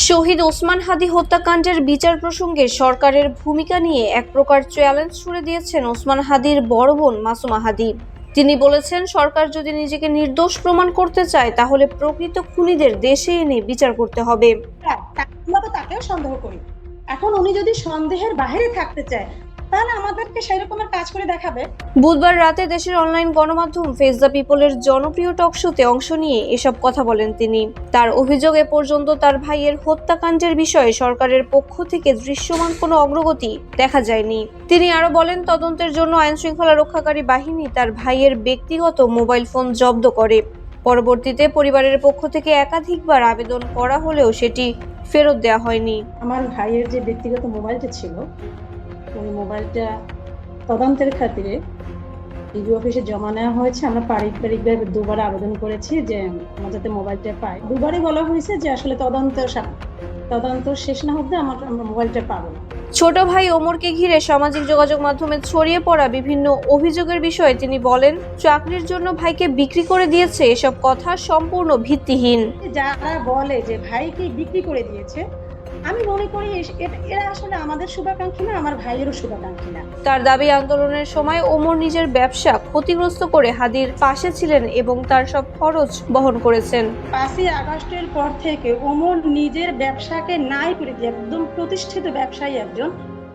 শহীদ ওসমান হাদী হত্যাকাণ্ডের বিচার প্রসঙ্গে সরকারের ভূমিকা নিয়ে এক প্রকার চ্যালেঞ্জ ছুড়ে দিয়েছেন ওসমান হাদীর বড় বোন মাসুমা হাদী। তিনি বলেছেন, সরকার যদি নিজেকে নির্দোষ প্রমাণ করতে চায় তাহলে প্রকৃত খুনিদের দেশে এনে বিচার করতে হবে। আমরা তো তাকেও সন্দেহ করি। এখন উনি যদি সন্দেহের বাইরে থাকতে চায় তাহলে আমাদেরকে সেই রকমের কাজ করে দেখাবে। বুধবার রাতে দেশের অনলাইন গণমাধ্যম ফেস দ্য পিপলের জনপ্রিয় টক শোতে অংশ নিয়ে এসব কথা বলেন তিনি। তার অভিযোগ, এ পর্যন্ত তার ভাইয়ের হত্যাকাণ্ডের বিষয়ে সরকারের পক্ষ থেকে দৃশ্যমান কোনো অগ্রগতি দেখা যায়নি। তিনি আরো বলেন, তদন্তের জন্য আইনশৃঙ্খলা রক্ষাকারী বাহিনী তার ভাইয়ের ব্যক্তিগত মোবাইল ফোন জব্দ করে। পরবর্তীতে পরিবারের পক্ষ থেকে একাধিকবার আবেদন করা হলেও সেটি ফেরত দেওয়া হয়নি। আমার ভাইয়ের যে ব্যক্তিগত মোবাইলটা ছিল, ওই মোবাইলটা তদন্তের খাতিরে ডিবি অফিসে জমা নেওয়া হয়েছে। আমরা পারিবারিকভাবে দুবার আবেদন করেছি যে আমরা যাতে মোবাইলটা পাই। দুবারই বলা হয়েছে যে আসলে তদন্ত শেষ না হতে আমরা মোবাইলটা পাবো না। ছোট ভাই ওমরকে ঘিরে সামাজিক যোগাযোগ মাধ্যমে ছড়িয়ে পড়া বিভিন্ন অভিযোগের বিষয়ে তিনি বলেন, চাকরির জন্য ভাইকে বিক্রি করে দিয়েছে, এসব কথা সম্পূর্ণ ভিত্তিহীন। যারা বলে যে ভাইকে বিক্রি করে দিয়েছে, আমি মনে করি এরা আসলে আমাদের শুভাকাঙ্ক্ষী না, আমার ভাইয়েরও শুভাকাঙ্ক্ষী না। তার দাবি, আন্দোলনের সময় ওমর নিজের ব্যবসা ক্ষতিগ্রস্ত করে হাদীর পাশে ছিলেন এবং তার সব খরচ বহন করেছেন। 5ই আগস্টের পর থেকে ওমর নিজের ব্যবসাকে নাই করে দিয়ে, একদম প্রতিষ্ঠিত ব্যবসায়ী একজন,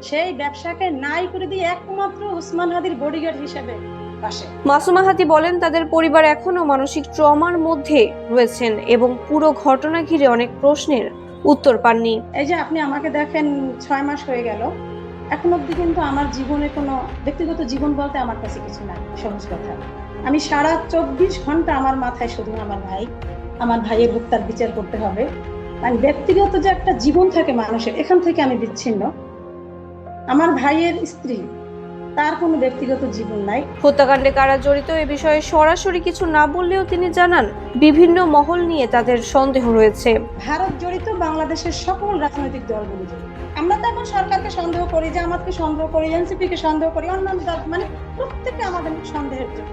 সেই ব্যবসাকে নাই করে দিয়ে একমাত্র ওসমান হাদীর বডিগার্ড হিসেবে পাশে। মাসুমা হাদী বলেন, তাদের পরিবার এখনো মানসিক ট্রমার মধ্যে রয়েছেন এবং পুরো ঘটনা ঘিরে অনেক প্রশ্নের উত্তর পাননি। এই যে আপনি আমাকে দেখেন 6 মাস হয়ে গেল, এখন অবধি কিন্তু আমার জীবনে কোনো ব্যক্তিগত জীবন বলতে আমার কাছে কিছু নাই। সহজ কথা, আমি সারা 24 ঘন্টা আমার মাথায় শুধু আমার ভাইয়ের হত্যার বিচার করতে হবে। মানে ব্যক্তিগত যে একটা জীবন থাকে মানুষের, এখান থেকে আমি বিচ্ছিন্ন। আমার ভাইয়ের স্ত্রী, তার কোনো ব্যক্তিগত জীবন নাই। হত্যাকাণ্ডে কারা জড়িত এ বিষয়ে সরাসরি কিছু না বললেও তিনি জানান, বিভিন্ন মহল নিয়ে তাদের সন্দেহ রয়েছে। ভারত জড়িত, বাংলাদেশের সকল রাজনৈতিক দলগুলো জড়িত। আমরা তো এখন সরকারকে সন্দেহ করি, জামাতকে সন্দেহ করি, এনসিপি কে সন্দেহ করি, অন্যান্য দল, মানে প্রত্যেকে আমাদের সন্দেহের যোগ্য।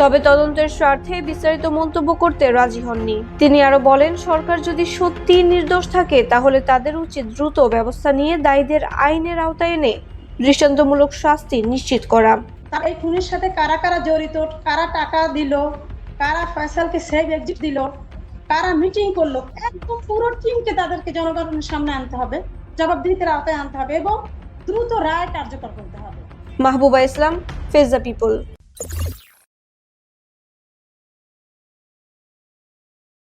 তবে তদন্তের স্বার্থে বিস্তারিত মন্তব্য করতে রাজি হননি। তিনি আরো বলেন, সরকার যদি সত্যি নির্দোষ থাকে তাহলে তাদের উচিত দ্রুত ব্যবস্থা নিয়ে দায়ীদের আইনের আওতায় এনে দৃষ্টান্তমূলক শাস্তি নিশ্চিত করা। তার এই খুনের সাথে কারা কারা জড়িত, কারা টাকা দিল, কারা ফয়সালকে সেভ এক্সিট দিল, কারা মিটিং করলো, একদম পুরো টিমকে তাদেরকে জনগণের সামনে আনতে হবে, জবাবদিহিতার আওতায় আনতে হবে এবং দ্রুত রায় কার্যকর করতে হবে। মাহবুবা ইসলাম, ফেস দ্য পিপল।